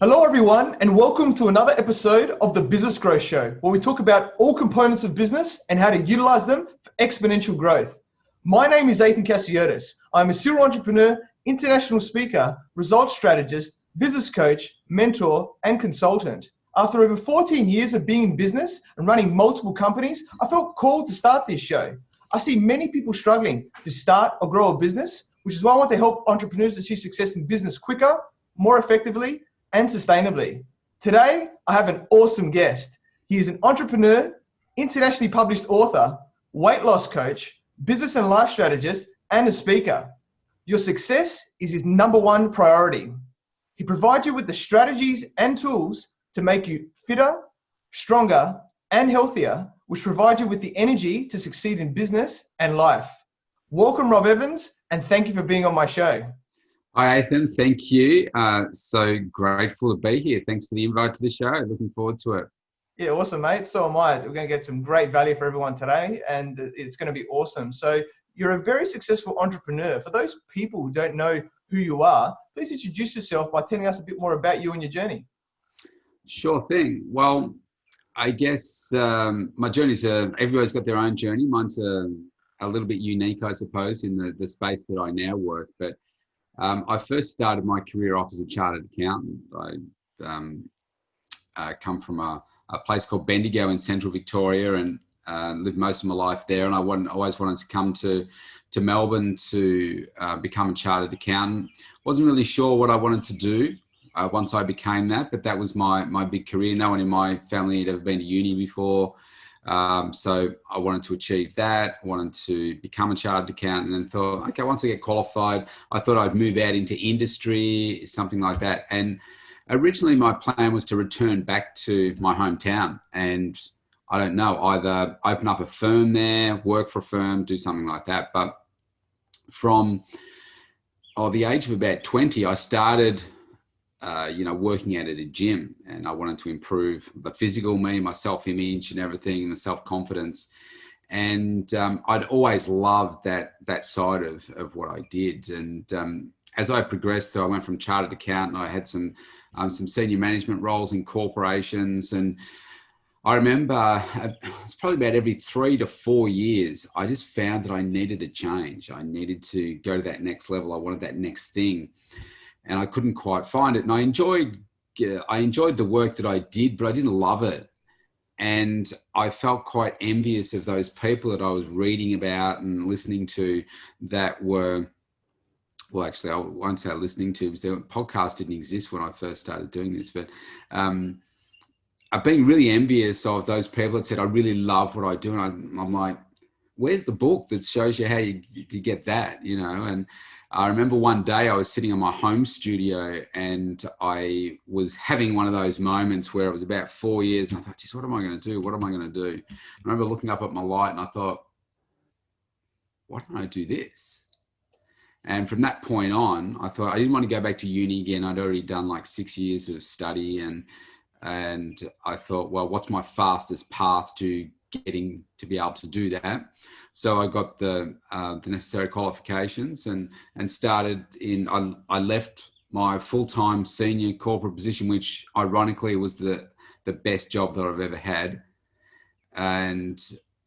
Hello everyone, and welcome to another episode of the Business Growth Show, where we talk about all components of business and how to utilize them for exponential growth. My name is Athin Cassiotis. I'm a serial entrepreneur, international speaker, results strategist, business coach, mentor, and consultant. After over 14 years of being in business and running multiple companies, I felt called to start this show. I see many people struggling to start or grow a business, which is why I want to help entrepreneurs achieve success in business quicker, more effectively, and sustainably. Today, I have an awesome guest. He is an entrepreneur, internationally published author, weight loss coach, business and life strategist, and a speaker. Your success is his number one priority. He provides you with the strategies and tools to make you fitter, stronger, and healthier, which provides you with the energy to succeed in business and life. Welcome, Robb Evans, and thank you for being on my show. Hi, Athin. Thank you. So grateful to be here. Thanks for the invite to the show. Looking forward to it. Yeah, awesome, mate. So am I. We're going to get some great value for everyone today, and it's going to be awesome. So you're a very successful entrepreneur. For those people who don't know who you are, please introduce yourself by telling us a bit more about you and your journey. Sure thing. Well, I guess my journey's everybody's got their own journey. Mine's a little bit unique, I suppose, in the space that I now work. But I first started my career off as a chartered accountant. I come from a place called Bendigo in central Victoria and lived most of my life there. And I always wanted to come to Melbourne to become a chartered accountant. Wasn't really sure what I wanted to do once I became that, but that was my big career. No one in my family had ever been to uni before. So I wanted to achieve that. I wanted to become a chartered accountant and thought, okay, once I get qualified, I thought I'd move out into industry, something like that. And originally my plan was to return back to my hometown and I don't know, either open up a firm there, work for a firm, do something like that. But from the age of about 20, I started working out at a gym, and I wanted to improve the physical me, my self-image and everything, and the self-confidence. And I'd always loved that side of what I did. And as I progressed, I went from chartered accountant. I had some senior management roles in corporations, and I remember it's probably about every 3 to 4 years, I just found that I needed a change. I needed to go to that next level. I wanted that next thing. And I couldn't quite find it. And I enjoyed the work that I did, but I didn't love it. And I felt quite envious of those people that I was reading about and listening to that were, well, actually, I won't say listening to, because the podcast didn't exist when I first started doing this. But I've been really envious of those people that said, I really love what I do. And I'm like, where's the book that shows you how you get that, And I remember one day I was sitting in my home studio and I was having one of those moments where it was about 4 years and I thought, geez, what am I going to do? What am I going to do? I remember looking up at my light and I thought, why don't I do this? And from that point on, I thought I didn't want to go back to uni again. I'd already done like 6 years of study and I thought, well, what's my fastest path to getting to be able to do that? So I got the necessary qualifications and started in. I left my full-time senior corporate position, which ironically was the best job that I've ever had, and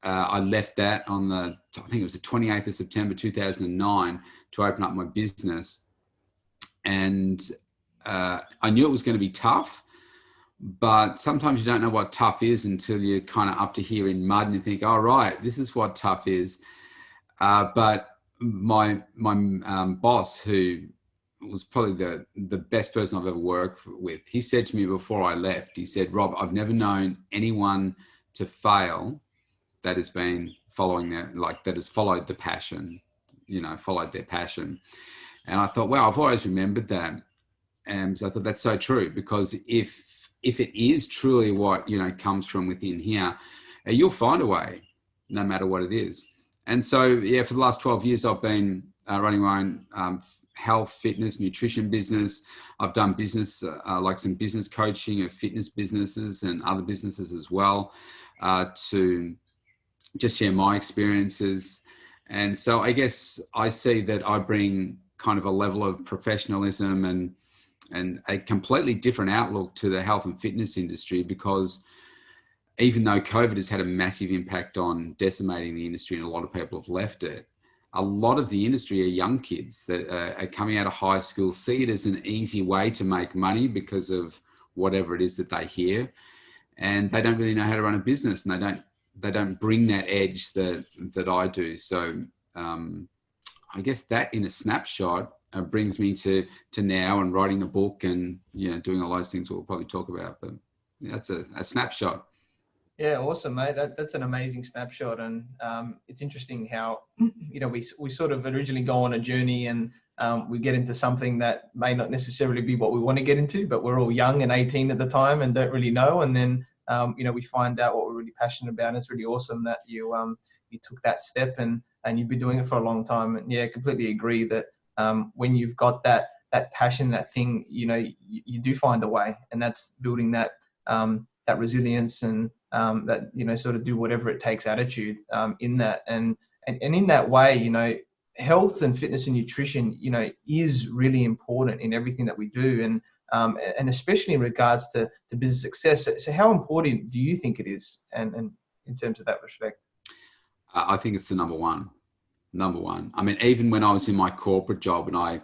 I left that on I think it was the 28th of September 2009 to open up my business, and I knew it was going to be tough. But sometimes you don't know what tough is until you're kind of up to here in mud and you think, oh, right, this is what tough is. But my boss, who was probably the best person I've ever worked with, he said to me before I left, he said, Rob, I've never known anyone to fail that has been following that has followed the passion, followed their passion. And I thought, wow, I've always remembered that. And so I thought that's so true, because if it is truly what, comes from within here, you'll find a way no matter what it is. And so, yeah, for the last 12 years, I've been running my own health, fitness, nutrition business. I've done business, like some business coaching of fitness businesses and other businesses as well, to just share my experiences. And so I guess I see that I bring kind of a level of professionalism and and a completely different outlook to the health and fitness industry, because even though COVID has had a massive impact on decimating the industry and a lot of people have left it, a lot of the industry are young kids that are coming out of high school, see it as an easy way to make money because of whatever it is that they hear, and they don't really know how to run a business, and they don't bring that edge that I do. So I guess that in a snapshot brings me to now and writing the book and doing all those things we'll probably talk about. But that's a snapshot. Yeah, awesome, mate. That's an amazing snapshot, and it's interesting how we sort of originally go on a journey and we get into something that may not necessarily be what we want to get into, but we're all young and 18 at the time and don't really know, and then we find out what we're really passionate about. And it's really awesome that you took that step and you've been doing it for a long time. And yeah, completely agree that when you've got that passion, that thing, you do find a way, and that's building that resilience and that sort of do whatever it takes attitude in that, and in that way, health and fitness and nutrition is really important in everything that we do, and especially in regards to business success. So how important do you think it is, and in terms of that respect? I think it's the number one. I mean, even when I was in my corporate job and I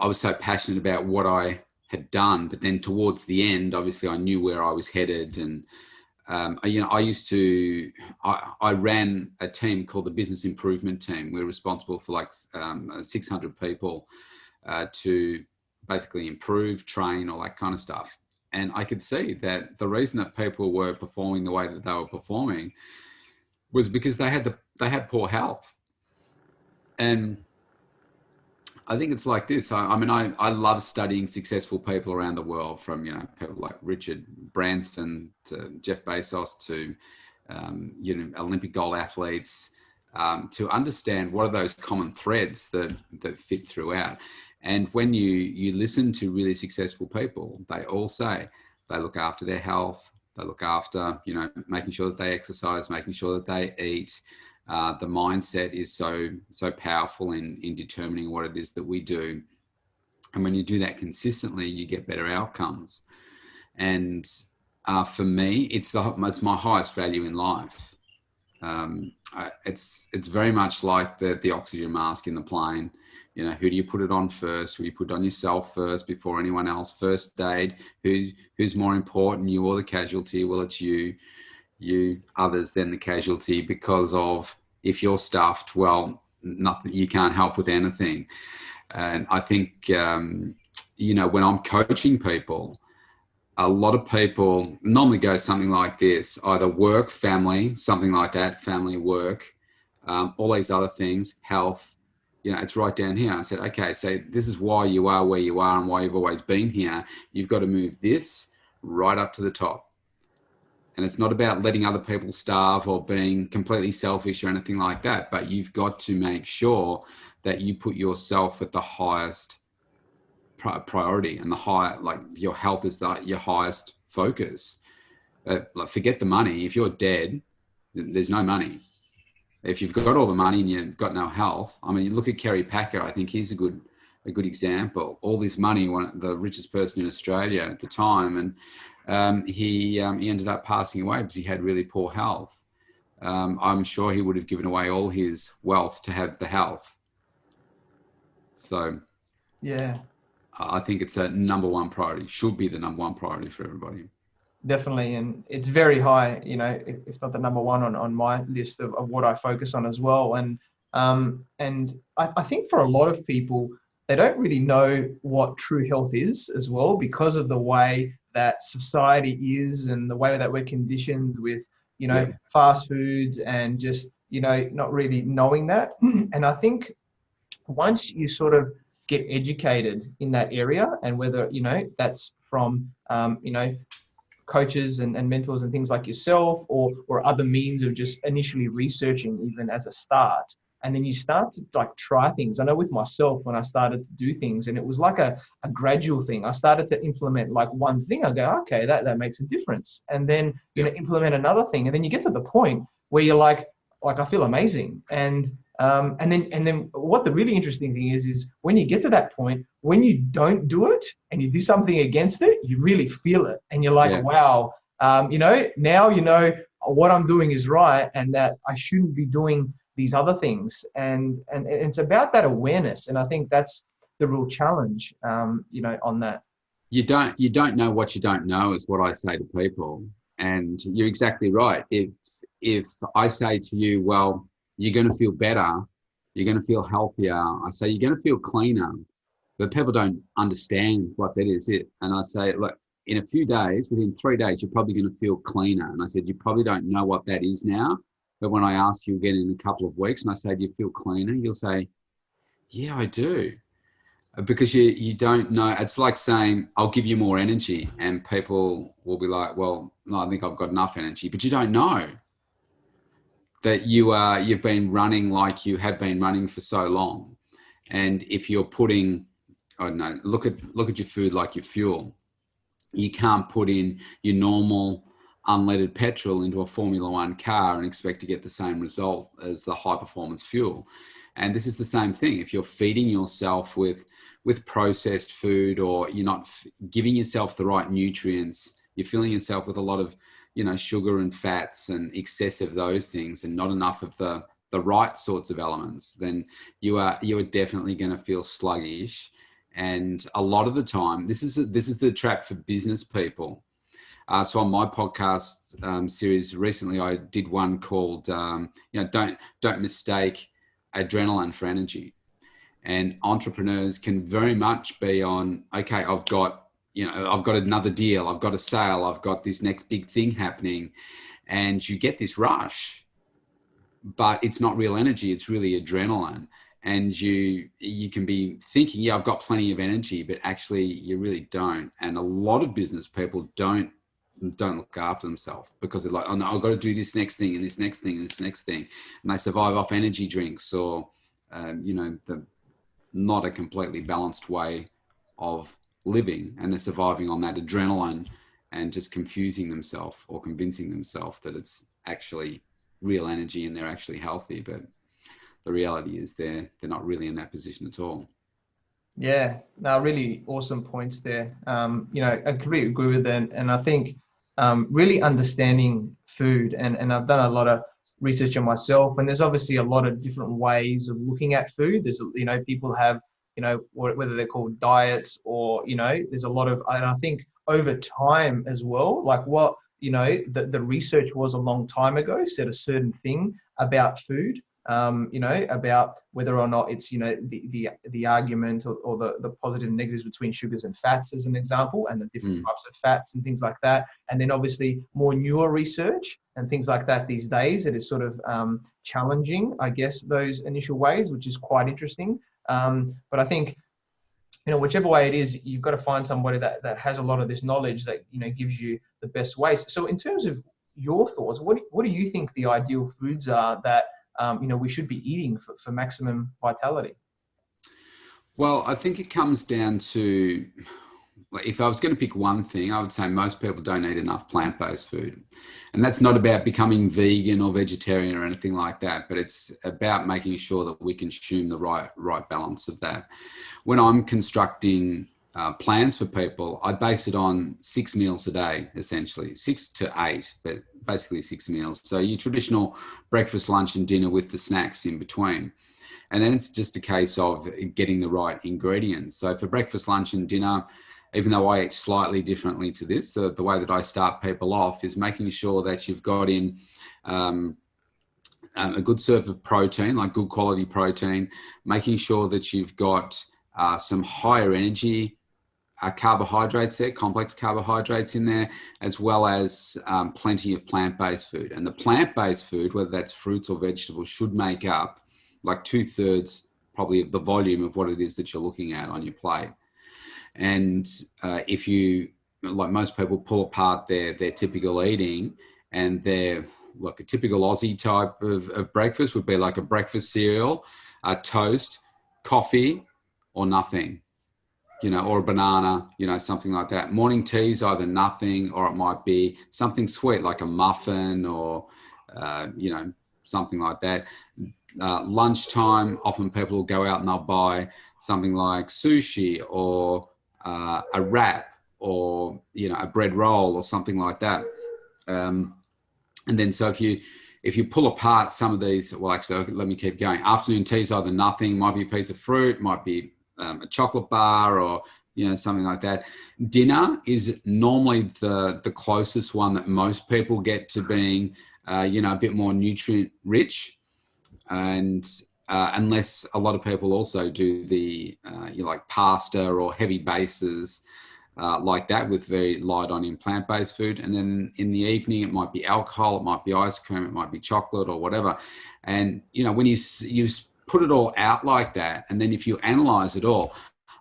was so passionate about what I had done, but then towards the end, obviously I knew where I was headed. And, I ran a team called the Business Improvement Team. We're responsible for 600 people to basically improve, train, all that kind of stuff. And I could see that the reason that people were performing the way that they were performing was because they had poor health. And I think it's like this. I love studying successful people around the world, from people like Richard Branson to Jeff Bezos to Olympic gold athletes, to understand what are those common threads that fit throughout. And when you listen to really successful people, they all say they look after their health, they look after making sure that they exercise, making sure that they eat. The mindset is so powerful in determining what it is that we do. And when you do that consistently, you get better outcomes. And for me, it's my highest value in life. It's very much like the oxygen mask in the plane. Who do you put it on first? Who do you put it on yourself first before anyone else? First aid, who's more important, you or the casualty? Well, it's you others then the casualty, because of if you're stuffed, well, nothing, you can't help with anything. And I think when I'm coaching people, a lot of people normally go something like this: either work, family, something like that, family, work, all these other things, health. It's right down here. I said, okay, so this is why you are where you are and why you've always been here. You've got to move this right up to the top. And it's not about letting other people starve or being completely selfish or anything like that, but you've got to make sure that you put yourself at the highest priority, and your health is your highest focus. Forget the money. If you're dead, there's no money. If you've got all the money and you've got no health, you look at Kerry Packer. I think he's a good example. All this money, the richest person in Australia at the time, and he ended up passing away because he had really poor health. I'm sure he would have given away all his wealth to have the health. So, yeah, I think it's a number one priority. Should be the number one priority for everybody. Definitely, and it's very high, if not the number one on my list of what I focus on as well. And I think for a lot of people, they don't really know what true health is as well, because of the way that society is and the way that we're conditioned with, fast foods and just, not really knowing that. And I think once you sort of get educated in that area, and whether, that's from, coaches and mentors and things like yourself, or other means of just initially researching even as a start, and then you start to try things. I know with myself, when I started to do things, and it was like a gradual thing. I started to implement one thing. I go, okay, that makes a difference, and then implement another thing, and then you get to the point where you're like I feel amazing. And And then what the really interesting thing is when you get to that point, when you don't do it and you do something against it, you really feel it. And you're like, wow, now what I'm doing is right and that I shouldn't be doing these other things. And it's about that awareness. And I think that's the real challenge, on that. You don't know what you don't know is what I say to people. And you're exactly right. If I say to you, well, you're going to feel better, you're going to feel healthier, I say you're going to feel cleaner, but people don't understand what that is. And I say, look, in a few days, within 3 days, you're probably going to feel cleaner. And I said, you probably don't know what that is now, but when I ask you again in a couple of weeks and I say, do you feel cleaner? You'll say, yeah, I do. Because you don't know. It's like saying, I'll give you more energy. And people will be like, well, no, I think I've got enough energy. But you don't know that you've been running like you have been running for so long. And if you're putting, I don't know, look at your food like your fuel. You can't put in your normal unleaded petrol into a Formula One car and expect to get the same result as the high performance fuel. And this is the same thing. If you're feeding yourself with processed food, or you're not giving yourself the right nutrients, you're filling yourself with a lot of, sugar and fats and excessive those things, and not enough of the right sorts of elements, then you are definitely going to feel sluggish. And a lot of the time, this is the trap for business people. So on my podcast series recently, I did one called, don't mistake adrenaline for energy. And entrepreneurs can very much be on, okay, I've got another deal, I've got a sale, I've got this next big thing happening. And you get this rush, but it's not real energy, it's really adrenaline. And you can be thinking, yeah, I've got plenty of energy, but actually you really don't. And a lot of business people don't look after themselves because they're like, oh no, I've got to do this next thing and this next thing and this next thing. And they survive off energy drinks or, the not a completely balanced way of living. And they're surviving on that adrenaline and just confusing themselves or convincing themselves that it's actually real energy and they're actually healthy. But the reality is they're not really in that position at all. Yeah, no, really awesome points there. I completely agree with that. And I think really understanding food, and I've done a lot of research on myself, and there's obviously a lot of different ways of looking at food. There's, people have, whether they're called diets or, there's a lot of, and I think over time as well, like what, the research was a long time ago said a certain thing about food. About whether or not it's, the argument or the positive and negatives between sugars and fats, as an example, and the different types of fats and things like that. And then obviously more newer research and things like that these days, it is sort of challenging, I guess, those initial ways, which is quite interesting. But I think, whichever way it is, you've got to find somebody that has a lot of this knowledge that, gives you the best ways. So in terms of your thoughts, what do you think the ideal foods are that we should be eating for maximum vitality? Well, I think it comes down to, if I was going to pick one thing, I would say most people don't eat enough plant-based food. And that's not about becoming vegan or vegetarian or anything like that, but it's about making sure that we consume the right balance of that. When I'm constructing plans for people, I base it on 6 meals a day, essentially 6 to 8, but basically 6 meals. So your traditional breakfast, lunch and dinner with the snacks in between. And then it's just a case of getting the right ingredients. So for breakfast, lunch and dinner, even though I eat slightly differently to this, the way that I start people off is making sure that you've got in a good serve of protein, like good quality protein, making sure that you've got some higher energy carbohydrates there, complex carbohydrates in there, as well as plenty of plant-based food. And the plant-based food, whether that's fruits or vegetables, should make up like 2/3 probably of the volume of what it is that you're looking at on your plate. And if you, like most people, pull apart their typical eating, and they're like a typical Aussie type of breakfast would be like a breakfast cereal, a toast, coffee, or nothing. Or a banana, something like that. Morning tea's either nothing, or it might be something sweet like a muffin or, something like that. lunchtime, often people will go out and they'll buy something like sushi or a wrap or, a bread roll or something like that. And then so if you pull apart some of these, well, actually, let me keep going. Afternoon tea is either nothing, might be a piece of fruit, might be a chocolate bar or, something like that. Dinner is normally the closest one that most people get to being, a bit more nutrient rich. And unless a lot of people also do the, like pasta or heavy bases like that with very light on in plant-based food. And then in the evening, it might be alcohol, it might be ice cream, it might be chocolate or whatever. And, when you put it all out like that, and then if you analyze it all,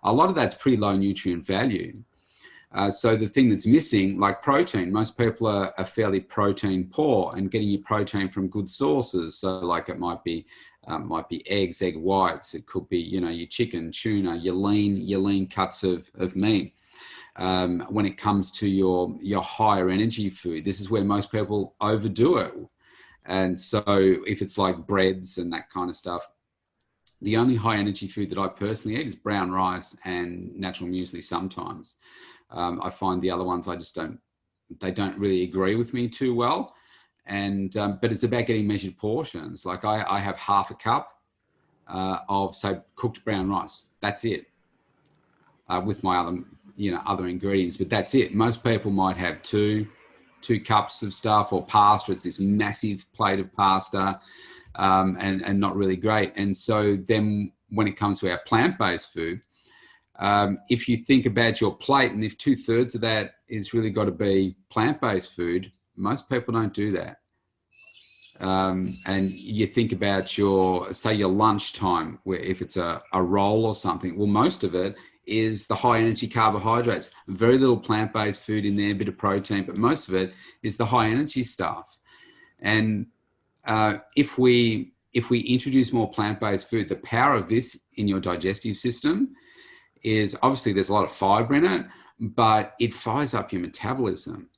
a lot of that's pretty low nutrient value. So the thing that's missing, like protein, most people are fairly protein poor and getting your protein from good sources. So like it might be eggs, egg whites. It could be, your chicken, tuna, your lean cuts of meat. When it comes to your higher energy food, this is where most people overdo it. And so if it's like breads and that kind of stuff, the only high energy food that I personally eat is brown rice and natural muesli sometimes. I find the other ones they don't really agree with me too well. And, but it's about getting measured portions. Like I have half a cup of, say, cooked brown rice. That's it. With my other ingredients, but that's it. Most people might have two cups of stuff, or pasta. It's this massive plate of pasta, and not really great. And so then when it comes to our plant-based food, if you think about your plate, and if 2/3 of that is really got to be plant-based food, most people don't do that. And you think about your lunchtime, where if it's a roll or something, well, most of it is the high energy carbohydrates, very little plant-based food in there, a bit of protein, but most of it is the high energy stuff. And if we introduce more plant-based food, the power of this in your digestive system is obviously there's a lot of fiber in it, but it fires up your metabolism.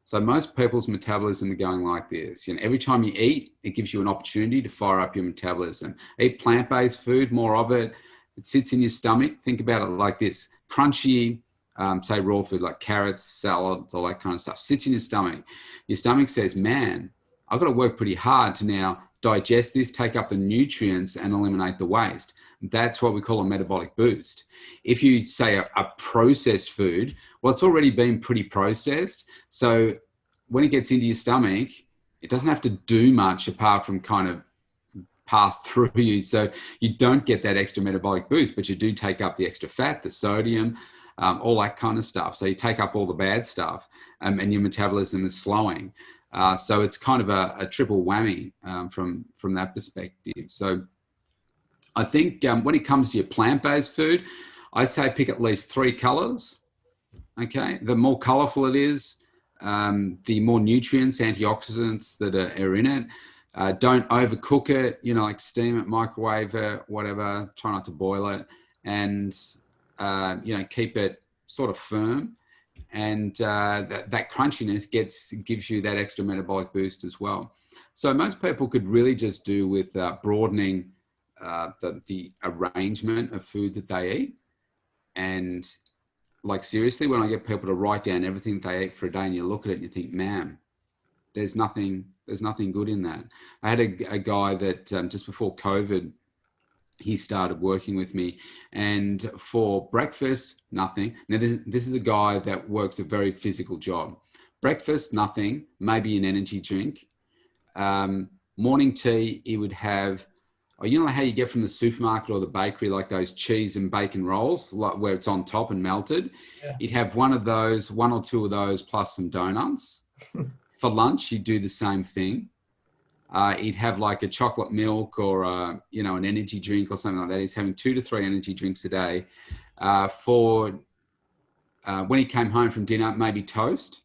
So most people's metabolism are going like this. Every time you eat, it gives you an opportunity to fire up your metabolism. Eat plant-based food, more of it. It sits in your stomach. Think about it like this. Crunchy, say raw food like carrots, salads, all that kind of stuff, sits in your stomach. Your stomach says, man, I've got to work pretty hard to now digest this, take up the nutrients and eliminate the waste. That's what we call a metabolic boost. If you say a processed food, well, it's already been pretty processed. So when it gets into your stomach, it doesn't have to do much apart from kind of pass through you. So you don't get that extra metabolic boost, but you do take up the extra fat, the sodium, all that kind of stuff. So you take up all the bad stuff, and your metabolism is slowing. So it's kind of a triple whammy from that perspective. So I think when it comes to your plant-based food, I say pick at least 3 colors. Okay, the more colorful it is, the more nutrients, antioxidants that are in it. Don't overcook it, like steam it, microwave it, whatever. Try not to boil it, and keep it sort of firm. And that crunchiness gives you that extra metabolic boost as well. So most people could really just do with broadening the arrangement of food that they eat. And like seriously, when I get people to write down everything they eat for a day, and you look at it and you think, man, there's nothing good in that. I had a guy that just before COVID, he started working with me, and for breakfast, nothing. Now, this is a guy that works a very physical job. Breakfast, nothing, maybe an energy drink. Morning tea, he would have, how you get from the supermarket or the bakery, like those cheese and bacon rolls, like where it's on top and melted. Yeah. He'd have one of those, 1 or 2 of those, plus some donuts. For lunch, he'd do the same thing. He'd have like a chocolate milk or, an energy drink or something like that. He's having 2 to 3 energy drinks a day. When he came home from dinner, maybe toast.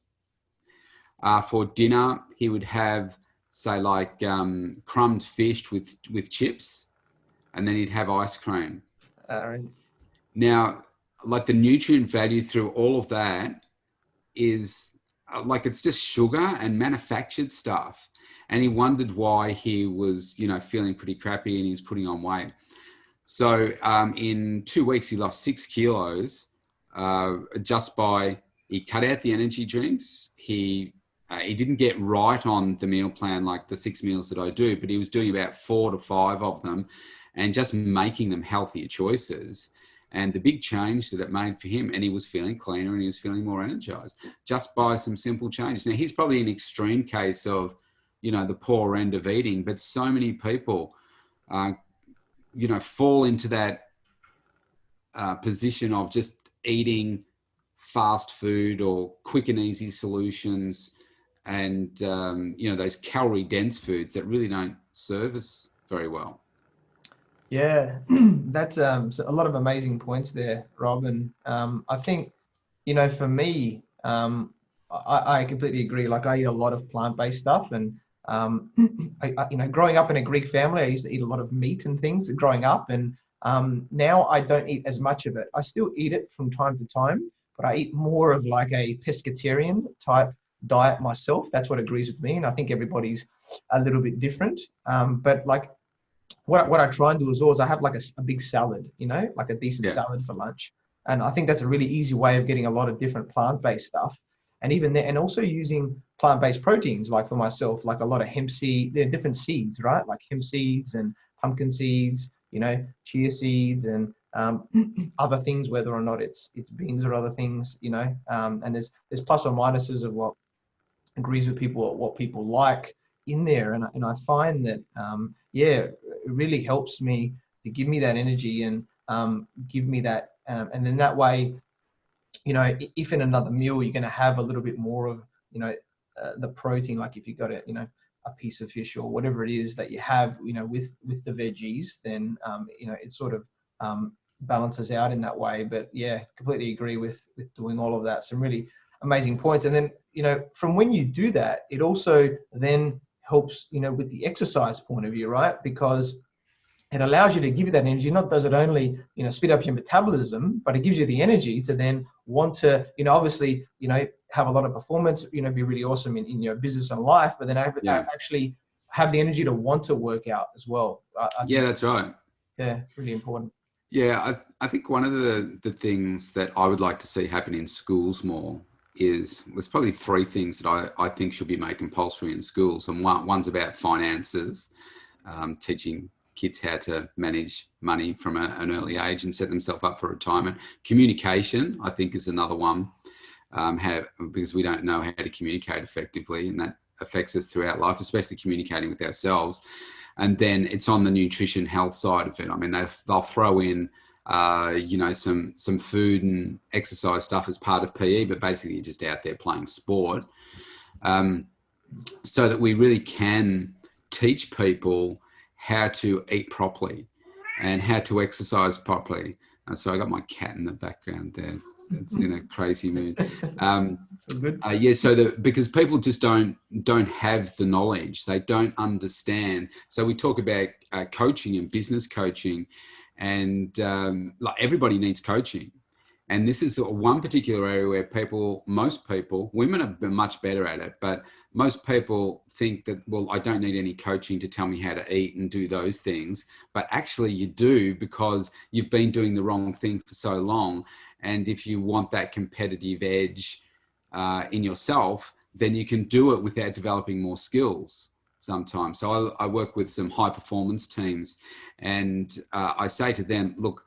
For dinner, he would have, say, like crumbed fish with chips, and then he'd have ice cream. Right. Now, like the nutrient value through all of that is like it's just sugar and manufactured stuff. And he wondered why he was, feeling pretty crappy and he was putting on weight. So in 2 weeks, he lost 6 kilos just by, he cut out the energy drinks. He didn't get right on the meal plan, like the 6 meals that I do, but he was doing about 4 to 5 of them and just making them healthier choices. And the big change that it made for him, and he was feeling cleaner and he was feeling more energized just by some simple changes. Now, he's probably an extreme case of, the poor end of eating, but so many people, fall into that position of just eating fast food or quick and easy solutions and, those calorie dense foods that really don't serve us very well. Yeah, that's a lot of amazing points there, Rob. And I think, for me, I completely agree. Like I eat a lot of plant-based stuff, and growing up in a Greek family, I used to eat a lot of meat and things growing up, and now I don't eat as much of it. I still eat it from time to time, but I eat more of like a pescatarian type diet myself. That's what agrees with me, and I think everybody's a little bit different. But like, what I try and do is always I have like a big salad, like a decent salad for lunch. And I think that's a really easy way of getting a lot of different plant-based stuff. And even there, and also using plant-based proteins, like for myself, like a lot of hemp seed, they're different seeds, right? Like hemp seeds and pumpkin seeds, chia seeds and other things, whether or not it's beans or other things, and there's plus or minuses of what agrees with people, what people like in there. And I find that, it really helps me to give me that energy and give me that, and then that way, if in another meal you're going to have a little bit more of, the protein, like if you got a piece of fish or whatever it is that you have, with the veggies, then, it sort of balances out in that way. But yeah, completely agree with doing all of that. Some really amazing points. And then, from when you do that, it also then helps, with the exercise point of view, right? Because it allows you to give you that energy. Not does it only, speed up your metabolism, but it gives you the energy to then want to, obviously, have a lot of performance, be really awesome in your business and life, but then actually have the energy to want to work out as well. That's right. Yeah, really important. Yeah, I think one of the things that I would like to see happen in schools more is there's probably 3 things that I think should be made compulsory in schools. And one's about finances, teaching kids how to manage money from an early age and set themselves up for retirement. Communication, I think, is another one, because we don't know how to communicate effectively, and that affects us throughout life, especially communicating with ourselves. And then it's on the nutrition health side of it. I mean, they'll throw in, some food and exercise stuff as part of PE, but basically you're just out there playing sport, so that we really can teach people how to eat properly and how to exercise properly. So I got my cat in the background there. It's in a crazy mood. So good. Because people just don't have the knowledge. They don't understand. So we talk about coaching and business coaching, and like everybody needs coaching. And this is one particular area where most people, women are much better at it, but most people think that, well, I don't need any coaching to tell me how to eat and do those things. But actually you do, because you've been doing the wrong thing for so long. And if you want that competitive edge in yourself, then you can do it without developing more skills sometimes. So I work with some high performance teams, and I say to them, look,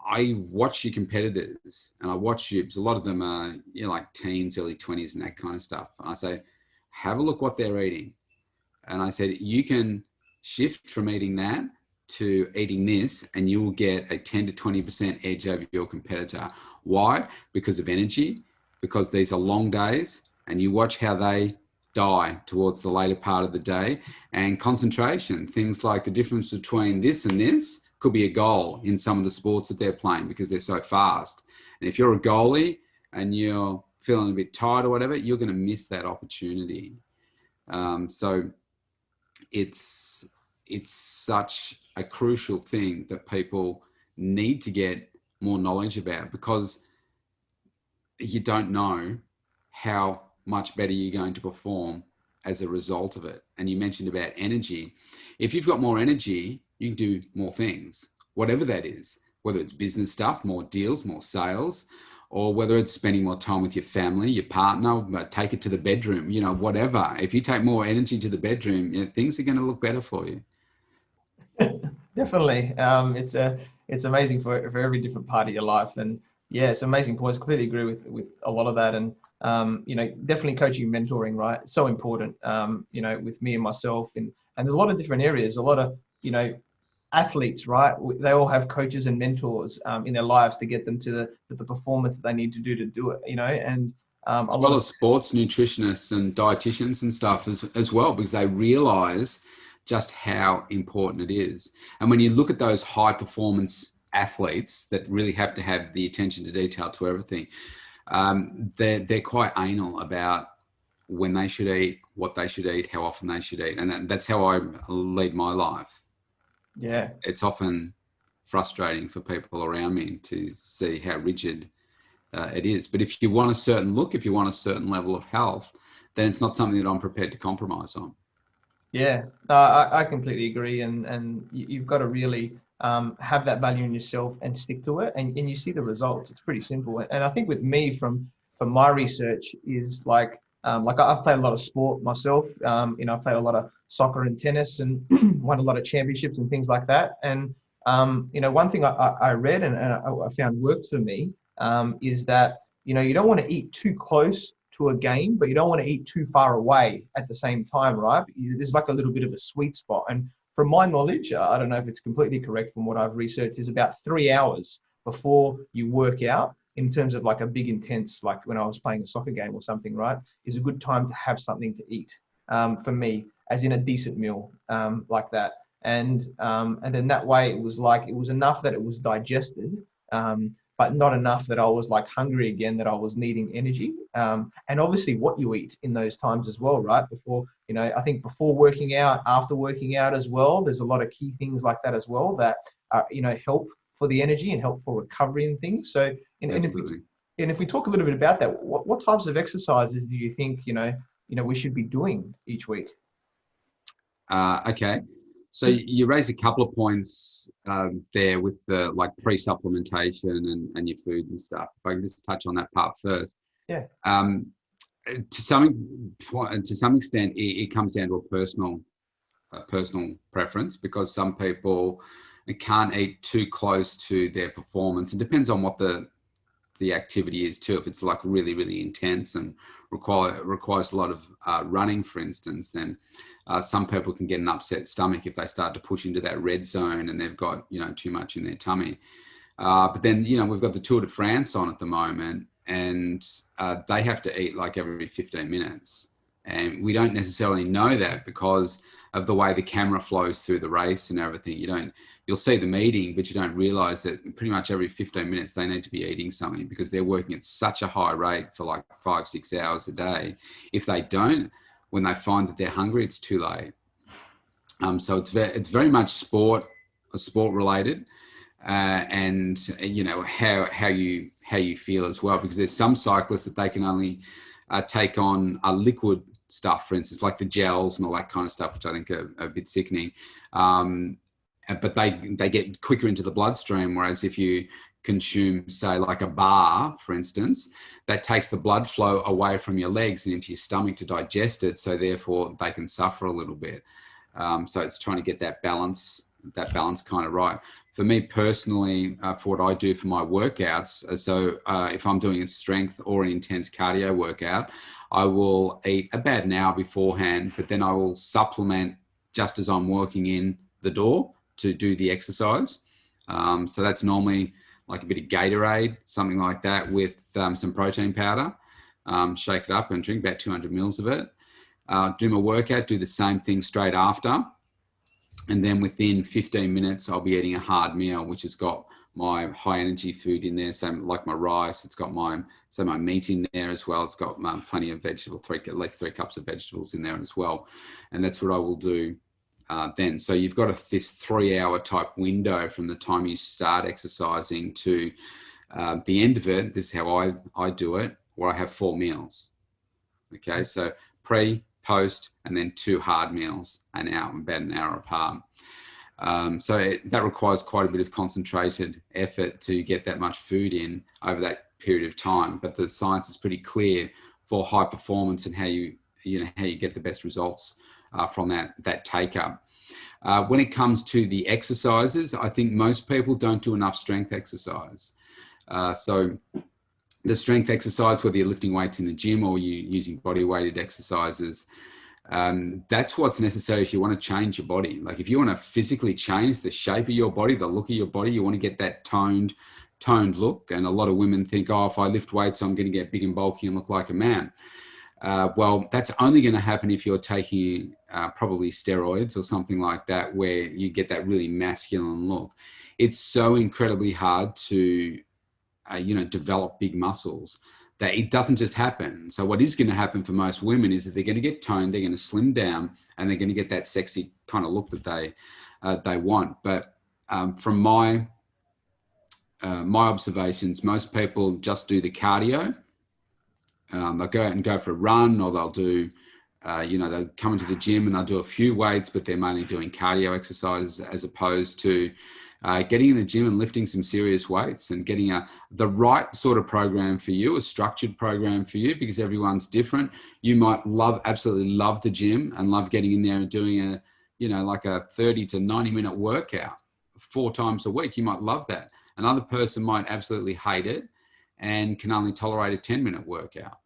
I watch your competitors, and I watch you, because a lot of them are, like teens, early 20s and that kind of stuff. And I say, have a look what they're eating. And I said, you can shift from eating that to eating this, and you will get a 10 to 20% edge over your competitor. Why? Because of energy, because these are long days, and you watch how they die towards the later part of the day, and concentration, things like the difference between this and this could be a goal in some of the sports that they're playing because they're so fast. And if you're a goalie and you're feeling a bit tired or whatever, you're going to miss that opportunity. So it's such a crucial thing that people need to get more knowledge about, because you don't know how much better you're going to perform as a result of it. And you mentioned about energy. If you've got more energy, you can do more things, whatever that is, whether it's business stuff, more deals, more sales, or whether it's spending more time with your family, your partner, but take it to the bedroom, you know, whatever. If you take more energy to the bedroom, you know, things are going to look better for you. Definitely. It's amazing for every different part of your life. And yeah, it's amazing points. Completely agree with a lot of that. And, you know, definitely coaching, mentoring, right? It's so important, you know, with me and myself. And there's a lot of different areas, a lot of, you know, athletes, right? They all have coaches and mentors in their lives to get them to the performance that they need to do it, you know, and a As lot well of, as sports nutritionists and dietitians and stuff as well, because they realize just how important it is. And when you look at those high performance athletes that really have to have the attention to detail to everything, they're quite anal about when they should eat, what they should eat, how often they should eat. And that's how I lead my life. yeah. It's often frustrating for people around me to see how rigid it is. But if you want a certain look, if you want a certain level of health, then it's not something that I'm prepared to compromise on. Yeah, I completely agree. And you've got to really have that value in yourself and stick to it. And you see the results. It's pretty simple. And I think with me, from my research, is like I've played a lot of sport myself. You know, I played a lot of soccer and tennis and won a lot of championships and things like that. And, you know, one thing I read and I found worked for me is that, you know, you don't want to eat too close to a game, but you don't want to eat too far away at the same time, right? There's like a little bit of a sweet spot. And from my knowledge, I don't know if it's completely correct from what I've researched, is about 3 hours before you work out, in terms of like a big intense, like when I was playing a soccer game or something, right, is a good time to have something to eat, for me, as in a decent meal, like that. And then that way it was enough that it was digested, but not enough that I was like hungry again, that I was needing energy. And obviously what you eat in those times as well, right? Before, you know, I think before working out, after working out as well, there's a lot of key things like that as well that, you know, help for the energy and help for recovery and things. So, and if we talk a little bit about that, what types of exercises do you think, you know, we should be doing each week? Okay. So you raised a couple of points there with the like pre-supplementation and your food and stuff. If I can just touch on that part first. Yeah. To some extent, it comes down to a personal preference, because some people can't eat too close to their performance. It depends on what the activity is too. If it's like really, really intense and requires a lot of running, for instance, then some people can get an upset stomach if they start to push into that red zone and they've got, you know, too much in their tummy. But then, you know, we've got the Tour de France on at the moment, and they have to eat like every 15 minutes. And we don't necessarily know that because of the way the camera flows through the race and everything. You'll see them eating, but you don't realize that pretty much every 15 minutes they need to be eating something, because they're working at such a high rate for like 5-6 hours a day. If they don't, when they find that they're hungry, it's too late. So it's very much sport related, and you know how you feel as well, because there's some cyclists that they can only take on a liquid stuff, for instance, like the gels and all that kind of stuff, which I think are a bit sickening. But they get quicker into the bloodstream, whereas if you consume, say, like a bar, for instance, that takes the blood flow away from your legs and into your stomach to digest it, so therefore they can suffer a little bit. So it's trying to get that balance kind of right. For me personally, for what I do for my workouts, so if I'm doing a strength or an intense cardio workout, I will eat about an hour beforehand, but then I will supplement just as I'm walking in the door to do the exercise. So that's normally like a bit of Gatorade, something like that, with some protein powder. Shake it up and drink about 200 mils of it. Do my workout, do the same thing straight after. And then within 15 minutes, I'll be eating a hard meal, which has got my high energy food in there. So like my rice, it's got my meat in there as well. It's got plenty of vegetable, at least 3 cups of vegetables in there as well. And that's what I will do then. So you've got this 3-hour type window from the time you start exercising to the end of it. This is how I do it, where I have 4 meals. Okay, so pre, post, and then 2 hard meals, about an hour apart. That requires quite a bit of concentrated effort to get that much food in over that period of time. But the science is pretty clear for high performance and how you get the best results from that take up. When it comes to the exercises, I think most people don't do enough strength exercise. So the strength exercise, whether you're lifting weights in the gym or you're using body weighted exercises, that's what's necessary if you want to change your body. Like if you want to physically change the shape of your body, the look of your body, you want to get that toned look. And a lot of women think, oh, if I lift weights, I'm going to get big and bulky and look like a man. Well, that's only going to happen if you're taking probably steroids or something like that, where you get that really masculine look. It's so incredibly hard to, develop big muscles that it doesn't just happen. So what is going to happen for most women is that they're going to get toned, they're going to slim down, and they're going to get that sexy kind of look that they want. But from my observations, most people just do the cardio. They'll go out and go for a run, or they'll do, they'll come into the gym and they'll do a few weights, but they're mainly doing cardio exercises as opposed to getting in the gym and lifting some serious weights and getting the right sort of program for you, a structured program for you, because everyone's different. You might absolutely love the gym and love getting in there and doing like a 30 to 90 minute workout 4 times a week. You might love that. Another person might absolutely hate it and can only tolerate a 10-minute workout.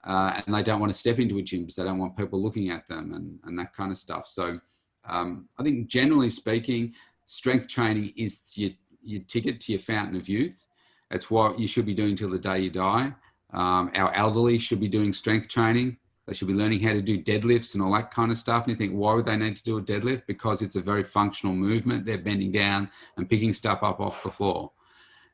And they don't want to step into a gym because they don't want people looking at them and that kind of stuff. So I think generally speaking, strength training is your ticket to your fountain of youth. It's what you should be doing till the day you die. Our elderly should be doing strength training. They should be learning how to do deadlifts and all that kind of stuff. And you think, why would they need to do a deadlift? Because it's a very functional movement. They're bending down and picking stuff up off the floor.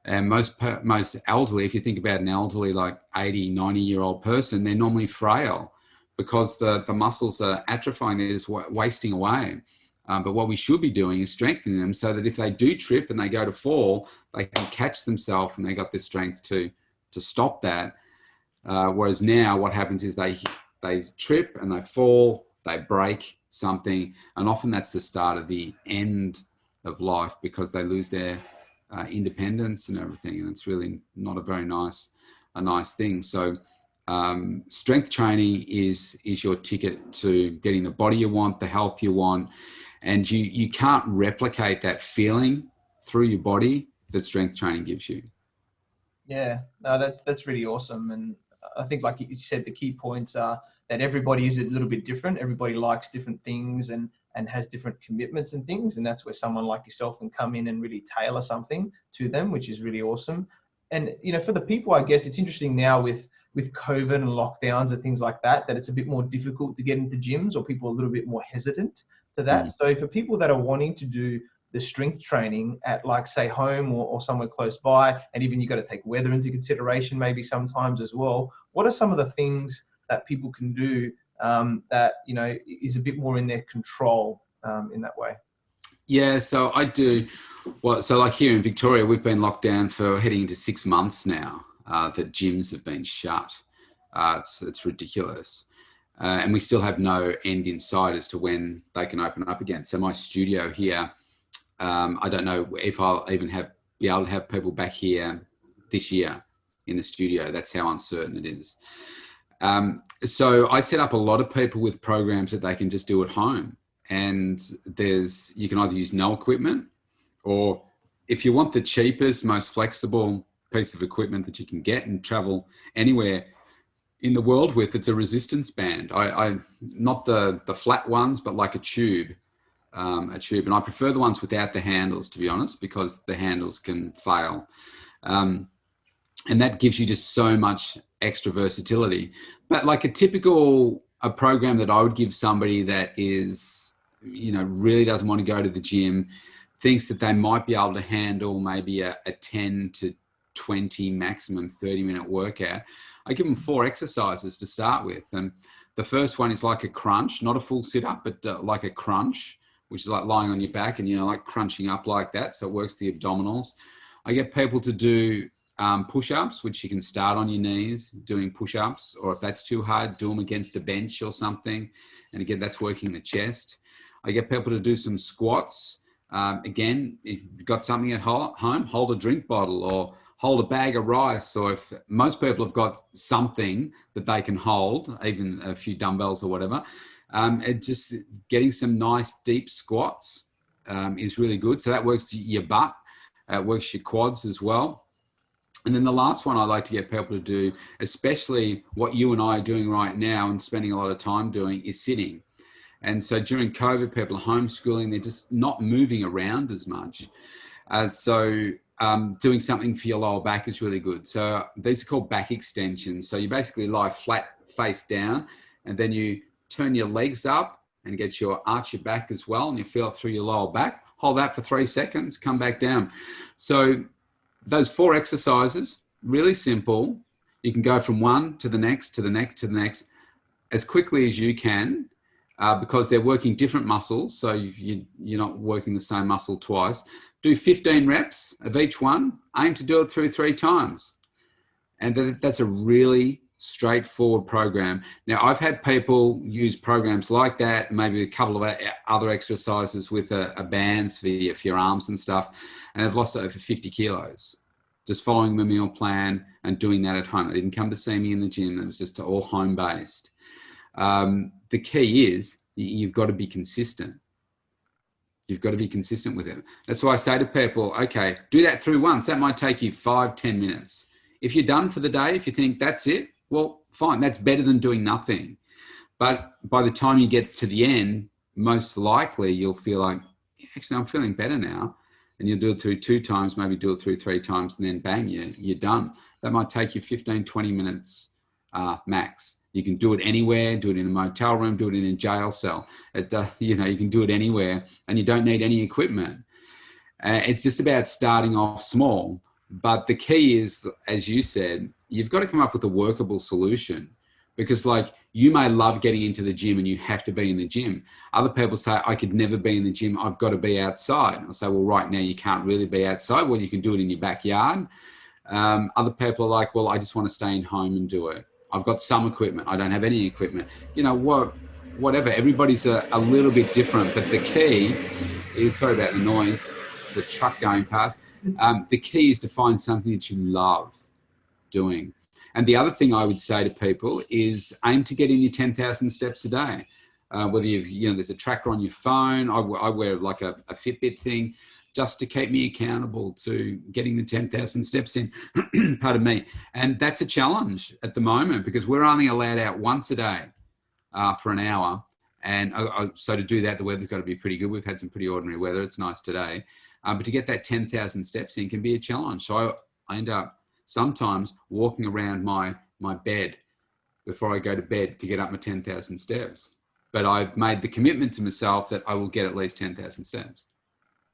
And most elderly, if you think about an elderly, like 80, 90-year-old person, they're normally frail because the muscles are atrophying. They're just wasting away. But what we should be doing is strengthening them so that if they do trip and they go to fall, they can catch themselves and they got the strength to stop that. Whereas now what happens is they trip and they fall, they break something. And often that's the start of the end of life because they lose their independence and everything. And it's really not a very nice thing. So strength training is your ticket to getting the body you want, the health you want. And you can't replicate that feeling through your body that strength training gives you. Yeah, no, that's really awesome. And I think, like you said, the key points are that everybody is a little bit different. Everybody likes different things and has different commitments and things. And that's where someone like yourself can come in and really tailor something to them, which is really awesome. And, for the people, I guess it's interesting now with COVID and lockdowns and things like that it's a bit more difficult to get into gyms, or people are a little bit more hesitant to that. Mm. So for people that are wanting to do the strength training at, like, say, home or somewhere close by, and even you got to take weather into consideration maybe sometimes as well, what are some of the things that people can do that, is a bit more in their control in that way? Yeah, so I do. Well, so like here in Victoria, we've been locked down for heading into 6 months now. That gyms have been shut. It's ridiculous. And we still have no end in sight as to when they can open up again. So my studio here, I don't know if I'll even be able to have people back here this year in the studio. That's how uncertain it is. So I set up a lot of people with programs that they can just do at home. And you can either use no equipment, or if you want the cheapest, most flexible piece of equipment that you can get and travel anywhere in the world with, it's a resistance band. I not the flat ones, but like a tube. And I prefer the ones without the handles, to be honest, because the handles can fail. And that gives you just so much extra versatility. But like a program that I would give somebody that is, really doesn't want to go to the gym, thinks that they might be able to handle maybe a 10 to 20, maximum 30-minute workout, I give them 4 exercises to start with. And the first one is like a crunch, not a full sit-up, but like a crunch, which is like lying on your back and, like crunching up like that. So it works the abdominals. I get people to do push-ups, which you can start on your knees doing push-ups, or if that's too hard, do them against a bench or something. And again, that's working the chest. I get people to do some squats. Again, if you've got something at home, hold a drink bottle or hold a bag of rice. Or if most people have got something that they can hold, even a few dumbbells or whatever, just getting some nice deep squats is really good. So that works your butt, it works your quads as well. And then the last one I like to get people to do, especially what you and I are doing right now and spending a lot of time doing, is sitting. And so during COVID, people are homeschooling, they're just not moving around as much. So doing something for your lower back is really good. So these are called back extensions. So you basically lie flat face down, and then you turn your legs up and arch your back as well, and you feel it through your lower back. Hold that for 3 seconds, come back down. So those 4 exercises, really simple. You can go from one to the next, to the next, to the next, as quickly as you can, because they're working different muscles. So you're not working the same muscle twice. Do 15 reps of each one. Aim to do it through 3 times. And that's a really straightforward program. Now, I've had people use programs like that, maybe a couple of other exercises with a bands for your arms and stuff, and they've lost over 50 kilos just following the meal plan and doing that at home. They didn't come to see me in the gym. It was just all home-based. The key is you've got to be consistent. You've got to be consistent with it. That's why I say to people, okay, do that through once. That might take you 5-10 minutes. If you're done for the day, if you think that's it, well, fine. That's better than doing nothing. But by the time you get to the end, most likely you'll feel like, actually, I'm feeling better now. And you'll do it through 2 times, maybe do it through 3 times, and then bang, you're done. That might take you 15-20 minutes max. You can do it anywhere, do it in a motel room, do it in a jail cell. You can do it anywhere, and you don't need any equipment. It's just about starting off small. But the key is, as you said, you've got to come up with a workable solution, because like you may love getting into the gym and you have to be in the gym. Other people say, I could never be in the gym. I've got to be outside. I'll say, well, right now you can't really be outside. Well, you can do it in your backyard. Other people are like, well, I just want to stay in home and do it. I've got some equipment. I don't have any equipment. Whatever. Everybody's a little bit different. But the key is, sorry about the noise, the truck going past. The key is to find something that you love doing. And the other thing I would say to people is aim to get in your 10,000 steps a day. Whether there's a tracker on your phone. I wear like a Fitbit thing just to keep me accountable to getting the 10,000 steps in. Pardon me. And that's a challenge at the moment, because we're only allowed out once a day for an hour. And so to do that, the weather's got to be pretty good. We've had some pretty ordinary weather. It's nice today. But to get that 10,000 steps in can be a challenge. So I end up sometimes walking around my bed before I go to bed to get up my 10,000 steps. But I've made the commitment to myself that I will get at least 10,000 steps.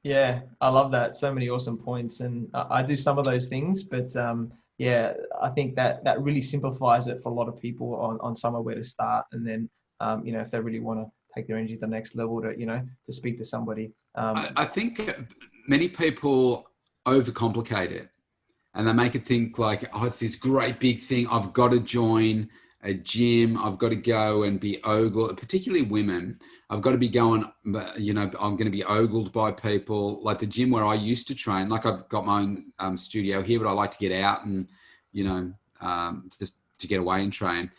Yeah, I love that. So many awesome points. And I do some of those things, but I think that really simplifies it for a lot of people on somewhere where to start. And then, if they really want to take their energy to the next level, to speak to somebody. I think many people overcomplicate it, and they make it think like, oh, it's this great big thing. I've got to join a gym. I've got to go and be ogled, particularly women. I've got to be going, I'm going to be ogled by people. Like the gym where I used to train, like I've got my own studio here, but I like to get out and, just to get away and train.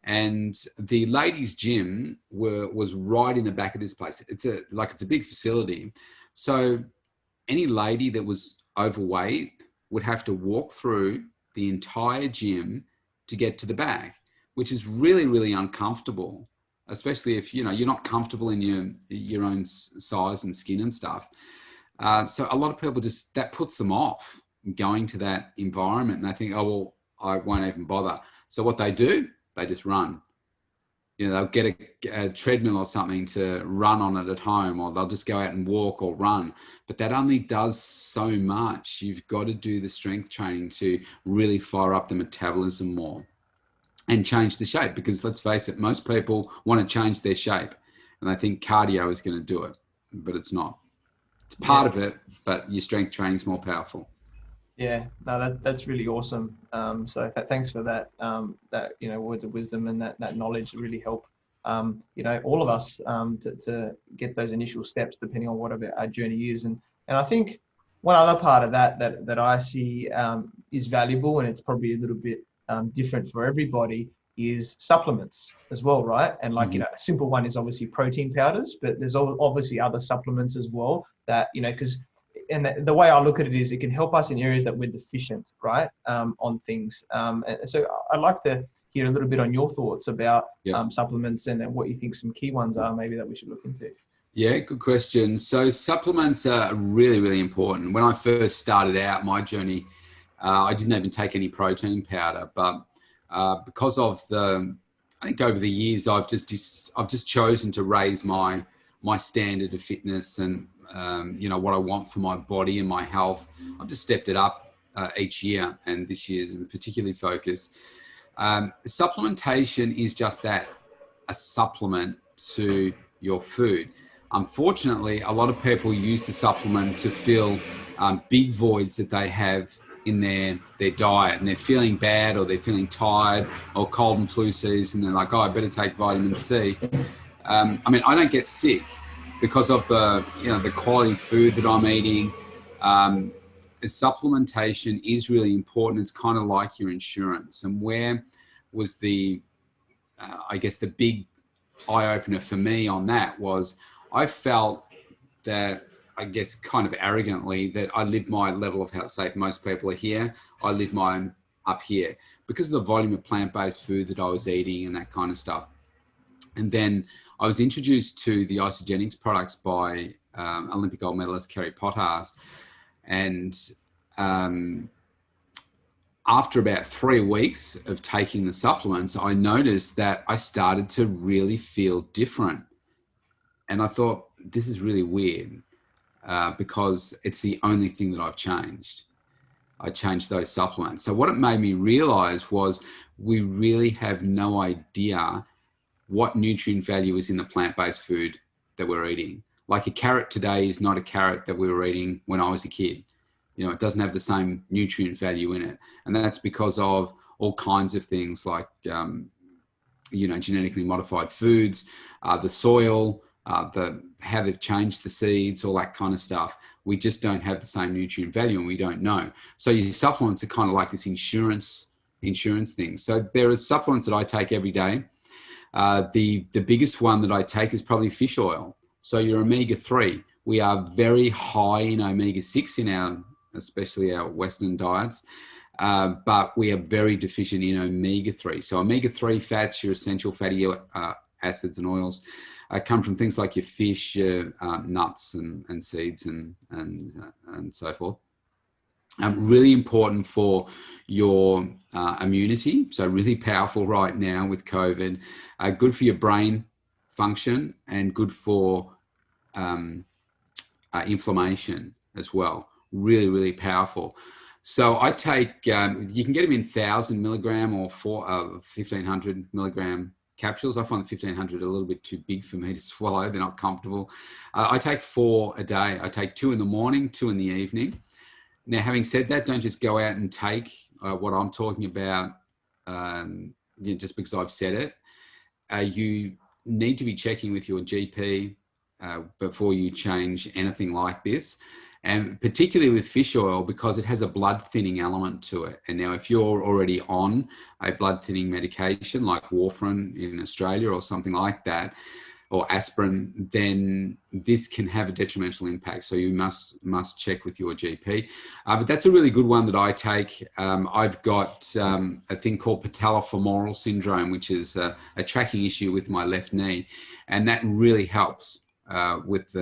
And the ladies' gym was right in the back of this place. It's a big facility. So any lady that was overweight would have to walk through the entire gym to get to the back, which is really, really uncomfortable, especially if, you're not comfortable in your own size and skin and stuff. So a lot of people that puts them off going to that environment, and they think, oh, well, I won't even bother. So what they do, they just run. They'll get a treadmill or something to run on it at home, or they'll just go out and walk or run. But that only does so much. You've got to do the strength training to really fire up the metabolism more and change the shape, because let's face it, most people want to change their shape and they think cardio is going to do it, but it's not. It's part of it, but your strength training is more powerful. Yeah, no, that's really awesome. So thanks for that. That words of wisdom and that knowledge really help. All of us to get those initial steps, depending on whatever our journey is. And I think one other part of that I see is valuable, and it's probably a little bit different for everybody, is supplements as well, right? And like a simple one is obviously protein powders, but there's obviously other supplements as well that because and the way I look at it is it can help us in areas that we're deficient, right, on things. And so I'd like to hear a little bit on your thoughts about supplements and what you think some key ones are maybe that we should look into. Yeah, good question. So supplements are really, really important. When I first started out my journey, I didn't even take any protein powder, but because of I think over the years, I've just chosen to raise my standard of fitness and what I want for my body and my health. I've just stepped it up each year, and this year's particularly focused. Supplementation is just that, a supplement to your food. Unfortunately, a lot of people use the supplement to fill big voids that they have in their diet, and they're feeling bad, or they're feeling tired, or cold and flu season, and they're like, oh, I better take vitamin C. I don't get sick because of the quality food that I'm eating. Supplementation is really important. It's kind of like your insurance. And where was the big eye opener for me on that was I felt that, I guess kind of arrogantly, that I lived my level of health. Say if most people are here, I live mine up here because of the volume of plant-based food that I was eating and that kind of stuff. And then I was introduced to the isogenics products by Olympic gold medalist Kerry Pothast. And after about 3 weeks of taking the supplements, I noticed that I started to really feel different. And I thought, this is really weird because it's the only thing that I've changed. I changed those supplements. So what it made me realize was we really have no idea what nutrient value is in the plant-based food that we're eating. Like a carrot today is not a carrot that we were eating when I was a kid. It doesn't have the same nutrient value in it. And that's because of all kinds of things like, genetically modified foods, the soil, how they've changed the seeds, all that kind of stuff. We just don't have the same nutrient value, and we don't know. So your supplements are kind of like this insurance thing. So there are supplements that I take every day. The biggest one that I take is probably fish oil. So your omega-3, we are very high in omega-6 especially our Western diets, but we are very deficient in omega-3. So omega-3 fats, your essential fatty acids and oils, come from things like your fish, your nuts and seeds and so forth. Really important for your immunity. So really powerful right now with COVID. Good for your brain function and good for inflammation as well. Really, really powerful. So I take, you can get them in 1,000 milligram or 1,500 milligram capsules. I find the 1,500 a little bit too big for me to swallow. They're not comfortable. I take 4 a day. I take 2 in the morning, 2 in the evening. Now, having said that, don't just go out and take what I'm talking about just because I've said it. You need to be checking with your GP before you change anything like this. And particularly with fish oil, because it has a blood thinning element to it. And now if you're already on a blood thinning medication like warfarin in Australia or something like that, or aspirin, then this can have a detrimental impact. So you must check with your GP. But that's a really good one that I take. I've got a thing called patellofemoral syndrome, which is a tracking issue with my left knee. And that really helps with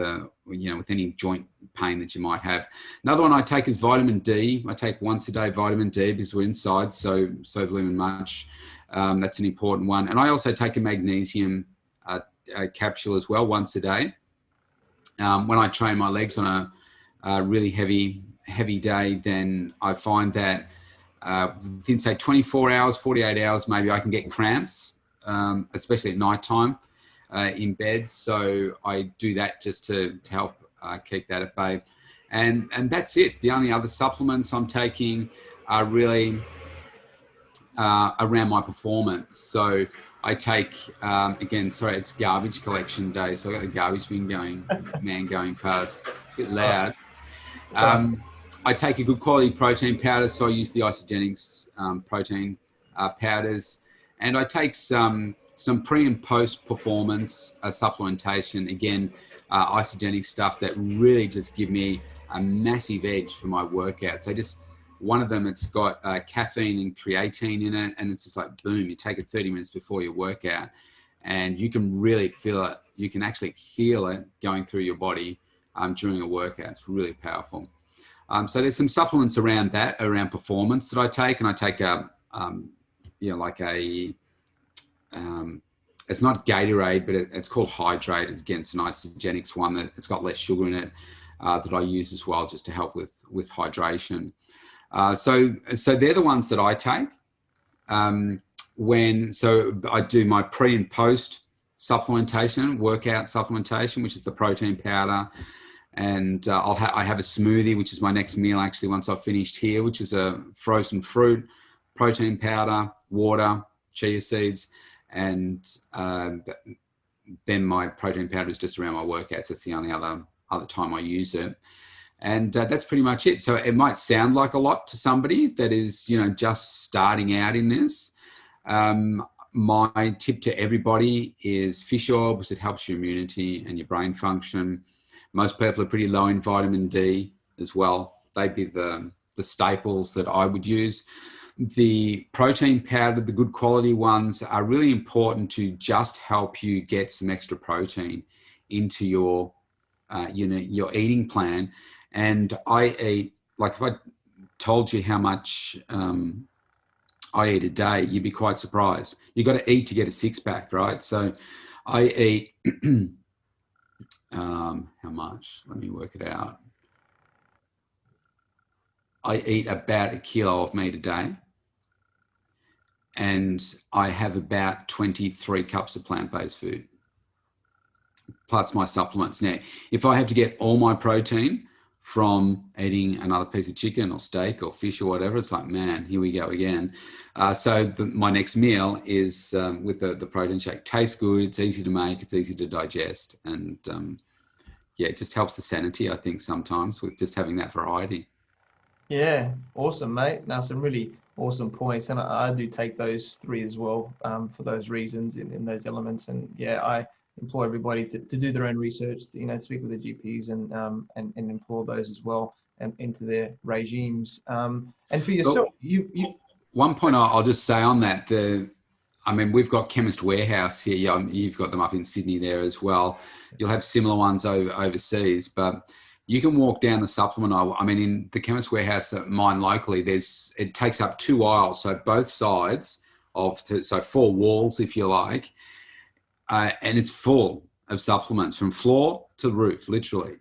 any joint pain that you might have. Another one I take is vitamin D. I take once a day vitamin D because we're inside, so blooming much. That's an important one. And I also take a magnesium capsule as well once a day. When I train my legs on a really heavy day, then I find that within say 24 hours, 48 hours, maybe I can get cramps, especially at nighttime in bed. So I do that just to help keep that at bay. And that's it. The only other supplements I'm taking are really around my performance. So I take, again, sorry, it's garbage collection day. So I got the garbage bin going past. It's a bit loud. I take a good quality protein powder. So I use the Isogenics protein powders. And I take some pre and post performance supplementation. Again, Isogenic stuff that really just give me a massive edge for my workouts. One of them, it's got caffeine and creatine in it, and it's just like, boom, you take it 30 minutes before your workout, and you can really feel it. You can actually feel it going through your body during a workout. It's really powerful. So there's some supplements around that, around performance that I take, and I take it's not Gatorade, but it's called Hydrate. Again, it's an Isogenics one that it's got less sugar in it that I use as well, just to help with hydration. So they're the ones that I take so I do my pre and post supplementation, workout supplementation, which is the protein powder. And I have a smoothie, which is my next meal, actually, once I've finished here, which is a frozen fruit, protein powder, water, chia seeds. And then my protein powder is just around my workouts. That's the only other time I use it. And that's pretty much it. So it might sound like a lot to somebody that is, just starting out in this. My tip to everybody is fish oil, because it helps your immunity and your brain function. Most people are pretty low in vitamin D as well. They'd be the staples that I would use. The protein powder, the good quality ones, are really important to just help you get some extra protein into your eating plan. And I eat, like, if I told you how much I eat a day, you'd be quite surprised. You got to eat to get a six pack, right? So I eat, how much? Let me work it out. I eat about 1 kilo of meat a day, and I have about 23 cups of plant-based food, plus my supplements. Now, if I have to get all my protein from eating another piece of chicken or steak or fish or whatever, it's like, man, here we go again. So my next meal is with the protein shake. Tastes good, it's easy to make, it's easy to digest, and it just helps the sanity, I think, sometimes, with just having that variety. Yeah, awesome, mate. Now, some really awesome points, and I do take those 3 as well for those reasons in those elements. And I implore everybody to do their own research, speak with the GPs and implore those as well and into their regimes. And for yourself, one point I'll just say on that, we've got Chemist Warehouse here. You've got them up in Sydney there as well. You'll have similar ones overseas, but you can walk down the supplement aisle. In the Chemist Warehouse at mine locally, it takes up 2 aisles, so both sides so 4 walls, if you like, and it's full of supplements from floor to roof, literally.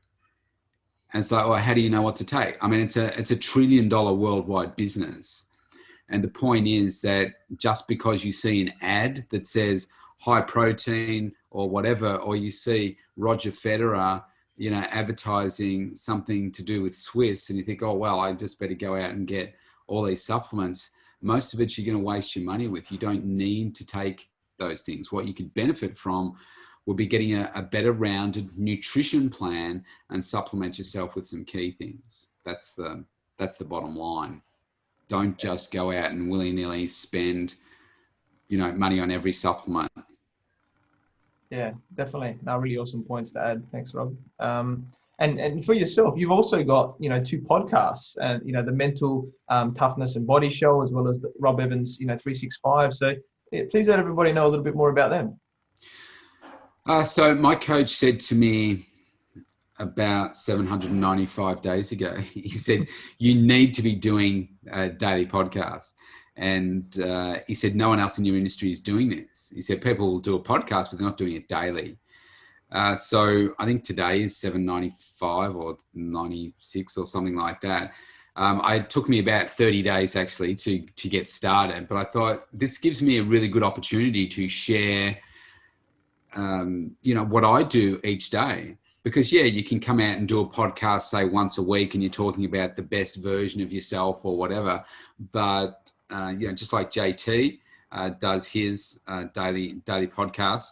And it's like, well, how do you know what to take? It's a $1 trillion worldwide business. And the point is that just because you see an ad that says high protein or whatever, or you see Roger Federer, advertising something to do with Swiss, and you think, oh, well, I just better go out and get all these supplements. Most of it you're going to waste your money with. You don't need to take those things. What you could benefit from will be getting a better rounded nutrition plan and supplement yourself with some key things. That's the bottom line. Don't just go out and willy-nilly spend, money on every supplement. Yeah, definitely. Now, really awesome points to add. Thanks, Rob. And for yourself, you've also got, 2 podcasts, and, the Mental Toughness and Body Show, as well as the Robb Evans, 365. So please let everybody know a little bit more about them. So my coach said to me about 795 days ago, he said, you need to be doing a daily podcast. And he said, no one else in your industry is doing this. He said, people will do a podcast, but they're not doing it daily. So I think today is 795 or 96 or something like that. It took me about 30 days actually to get started, but I thought this gives me a really good opportunity to share, what I do each day. because yeah, you can come out and do a podcast, say once a week, and you're talking about the best version of yourself or whatever. But just like JT does his daily podcast,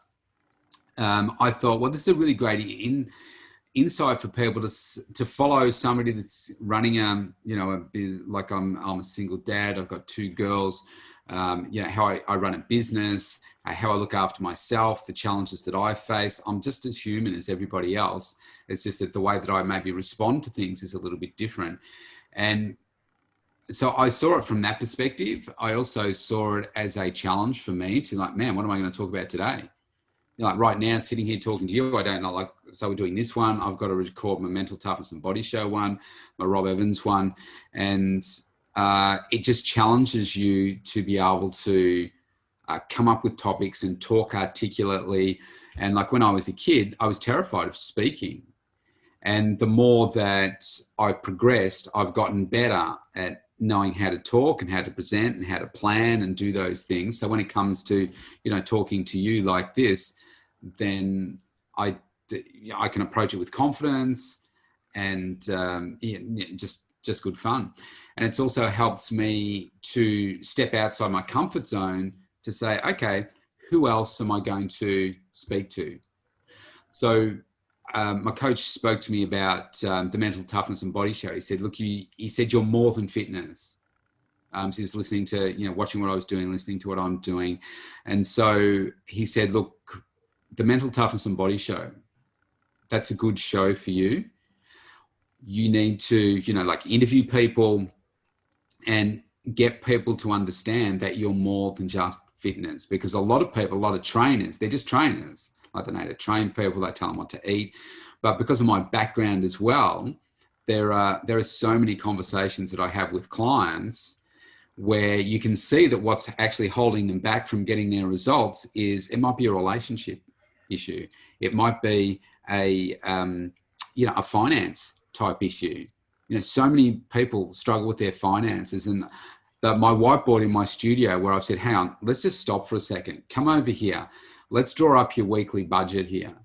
I thought, well, this is a really great insight for people to follow somebody that's running like I'm a single dad. I've got 2 girls. How I run a business, how I look after myself, the challenges that I face. I'm just as human as everybody else. It's just that the way that I maybe respond to things is a little bit different. And so I saw it from that perspective. I also saw it as a challenge for me to like, man, what am I going to talk about today? Like right now, sitting here talking to you, I don't know, like, so we're doing this one. I've got to record my mental toughness and body show one, my Robb Evans one. And it just challenges you to be able to come up with topics and talk articulately. And like when I was a kid, I was terrified of speaking. And the more that I've progressed, I've gotten better at knowing how to talk and how to present and how to plan and do those things. So when it comes to, talking to you like this, then I can approach it with confidence and just good fun. And it's also helped me to step outside my comfort zone to say, okay, who else am I going to speak to? So my coach spoke to me about the mental toughness and body show. He said, look, he said, you're more than fitness. So he was listening to, watching what I was doing, listening to what I'm doing. And so he said, look, the mental toughness and body show, that's a good show for you. You need to, interview people and get people to understand that you're more than just fitness, because a lot of people, a lot of trainers, they're just trainers. Like they know to train people, they tell them what to eat. But because of my background as well, there are so many conversations that I have with clients where you can see that what's actually holding them back from getting their results is it might be a relationship issue. It might be a finance type issue. So many people struggle with their finances, and my whiteboard in my studio where I've said, hang on, let's just stop for a second. Come over here. Let's draw up your weekly budget here.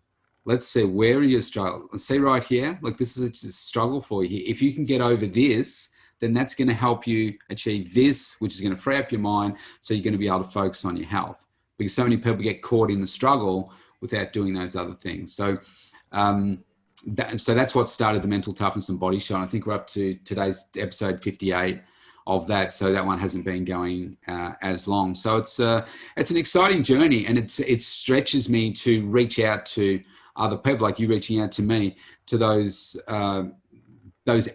Let's see, where are your struggles? Let's see right here. Look, this is a struggle for you here. If you can get over this, then that's going to help you achieve this, which is going to free up your mind. So you're going to be able to focus on your health, because so many people get caught in the struggle without doing those other things. So, so that's what started the mental toughness and body show. And I think we're up to today's episode 58 of that. So that one hasn't been going as long. So it's an exciting journey, and it stretches me to reach out to other people, like you reaching out to me, to those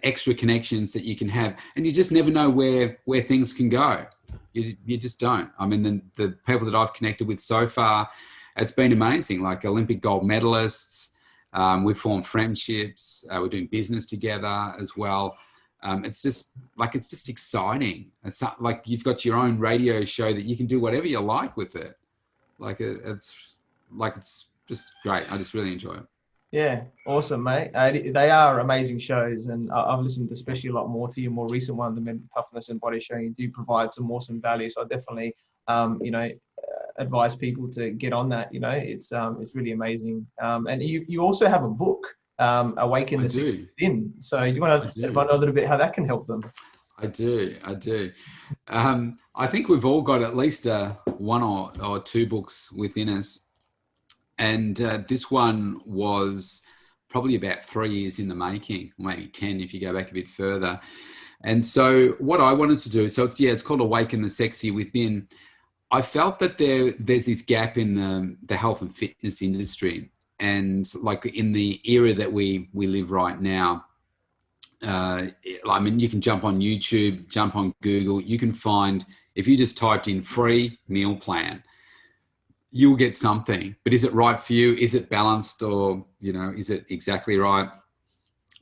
extra connections that you can have. And you just never know where things can go. You just don't. I mean, the people that I've connected with so far, it's been amazing. Like Olympic gold medalists, we've formed friendships. We're doing business together as well. It's just exciting. It's not, like you've got your own radio show that you can do whatever you like with it. It's just great. I just really enjoy it. Yeah, awesome, mate. They are amazing shows, and I've listened especially a lot more to your more recent one, the mental toughness and body show. You do provide some awesome value, so I definitely, advise people to get on that. It's really amazing. And you also have a book, Awaken the Six Within. So you want to find out a little bit how that can help them? I do. I think we've all got at least one or two books within us. And this one was probably about 3 years in the making, maybe 10 if you go back a bit further. And so what I wanted to do, it's called Awaken the Sexy Within. I felt that there's this gap in the health and fitness industry. And like in the era that we live right now, you can jump on YouTube, jump on Google. You can find, if you just typed in free meal plan, you'll get something. But is it right for you? Is it balanced, or, is it exactly right?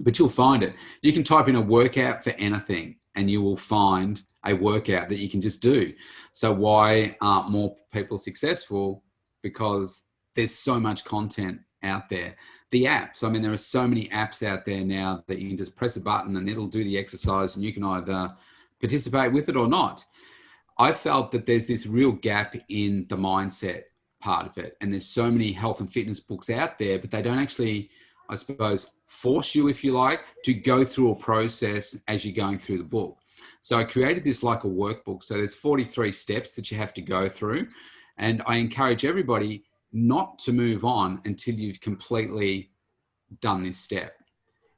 But you'll find it. You can type in a workout for anything and you will find a workout that you can just do. So why aren't more people successful? Because there's so much content out there. The apps, there are so many apps out there now that you can just press a button and it'll do the exercise and you can either participate with it or not. I felt that there's this real gap in the mindset part of it. And there's so many health and fitness books out there, but they don't actually I suppose, force you, if you like, to go through a process as you're going through the book. So I created this like a workbook. So there's 43 steps that you have to go through. And I encourage everybody not to move on until you've completely done this step.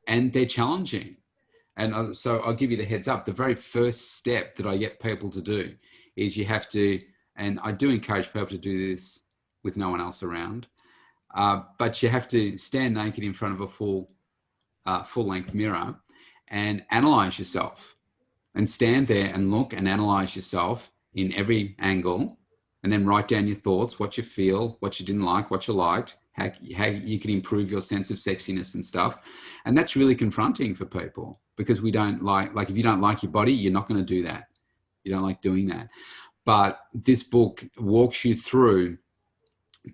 And they're challenging. And so I'll give you the heads up. The very first step that I get people to do is you have to, and I do encourage people to do this with no one else around, but you have to stand naked in front of a full-length mirror and analyze yourself. And stand there and look and analyze yourself in every angle, and then write down your thoughts, what you feel, what you didn't like, what you liked, how you can improve your sense of sexiness and stuff. And that's really confronting for people, because we don't like if you don't like your body, you're not going to do that. You don't like doing that. But this book walks you through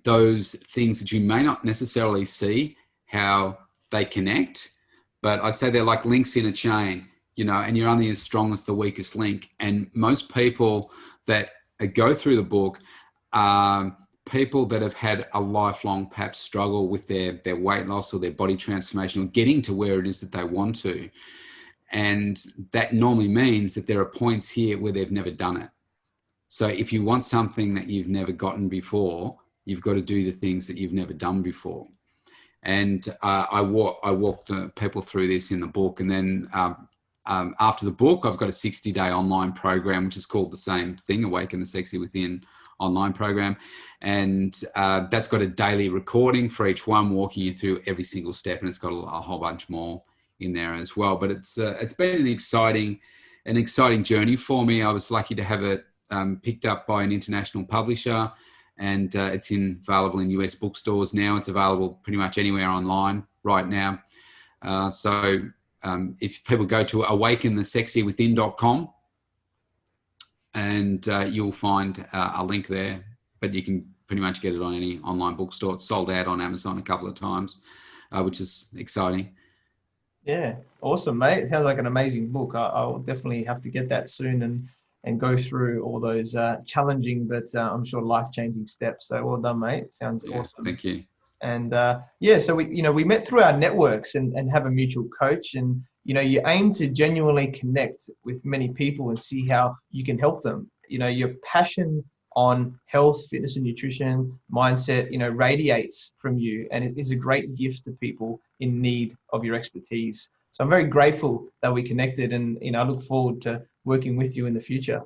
those things that you may not necessarily see how they connect, but I say they're like links in a chain. And you're only as strong as the weakest link. And most people that go through the book are people that have had a lifelong perhaps struggle with their weight loss or their body transformation, or getting to where it is that they want to. And that normally means that there are points here where they've never done it. So if you want something that you've never gotten before, you've got to do the things that you've never done before. And I walk the people through this in the book. And then after the book, I've got a 60-day online program, which is called the same thing, Awaken the Sexy Within online program. And that's got a daily recording for each one, walking you through every single step. And it's got a whole bunch more in there as well. But it's been an exciting journey for me. I was lucky to have it picked up by an international publisher, and it's available in US bookstores now. It's available pretty much anywhere online right now. So if people go to awakenthesexywithin.com, and you'll find a link there, but you can pretty much get it on any online bookstore. It's sold out on Amazon a couple of times, which is exciting. Yeah, awesome, mate. It sounds like an amazing book. I'll definitely have to get that soon and go through all those challenging, but I'm sure life-changing steps. So well done, mate. Sounds awesome. Thank you. And so we met through our networks and have a mutual coach, and you aim to genuinely connect with many people and see how you can help them. Your passion on health, fitness and nutrition, mindset, radiates from you, and it is a great gift to people in need of your expertise. So I'm very grateful that we connected, and I look forward to working with you in the future.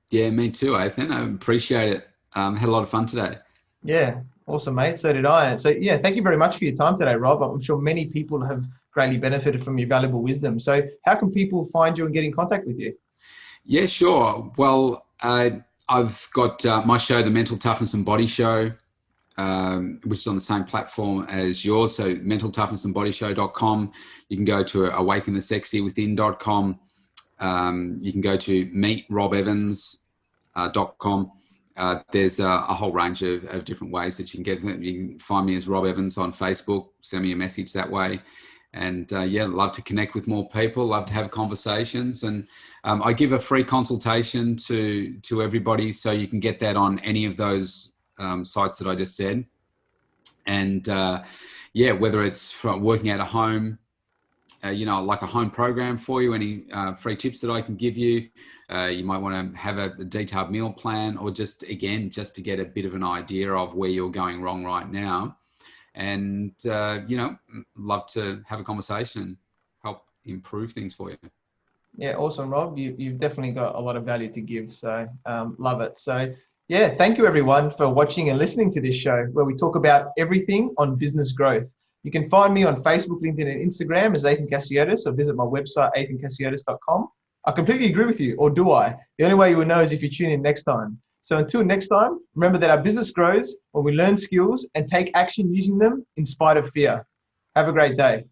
Yeah, me too, Athin. I appreciate it. Had a lot of fun today. Yeah, awesome, mate. So did I. So yeah, thank you very much for your time today, Rob. I'm sure many people have greatly benefited from your valuable wisdom. So how can people find you and get in contact with you? Yeah, sure. Well, I've got my show, The Mental Toughness and Body Show, which is on the same platform as yours. So mentaltoughnessandbodyshow.com. You can go to awakenthesexywithin.com. You can go to meetrobevans.com. There's a whole range of different ways that you can get them. You can find me as Robb Evans on Facebook, send me a message that way. And love to connect with more people, love to have conversations. And I give a free consultation to everybody. So you can get that on any of those sites that I just said. And whether it's from working at a home, like a home program for you, any free tips that I can give you. You might want to have a detailed meal plan, or just to get a bit of an idea of where you're going wrong right now. And, love to have a conversation and help improve things for you. Yeah, awesome, Rob. You've definitely got a lot of value to give. So love it. So yeah, thank you everyone for watching and listening to this show, where we talk about everything on business growth. You can find me on Facebook, LinkedIn, and Instagram as Athin Cassiotis, or visit my website, athincassiotis.com. I completely agree with you, or do I? The only way you will know is if you tune in next time. So until next time, remember that our business grows when we learn skills and take action using them in spite of fear. Have a great day.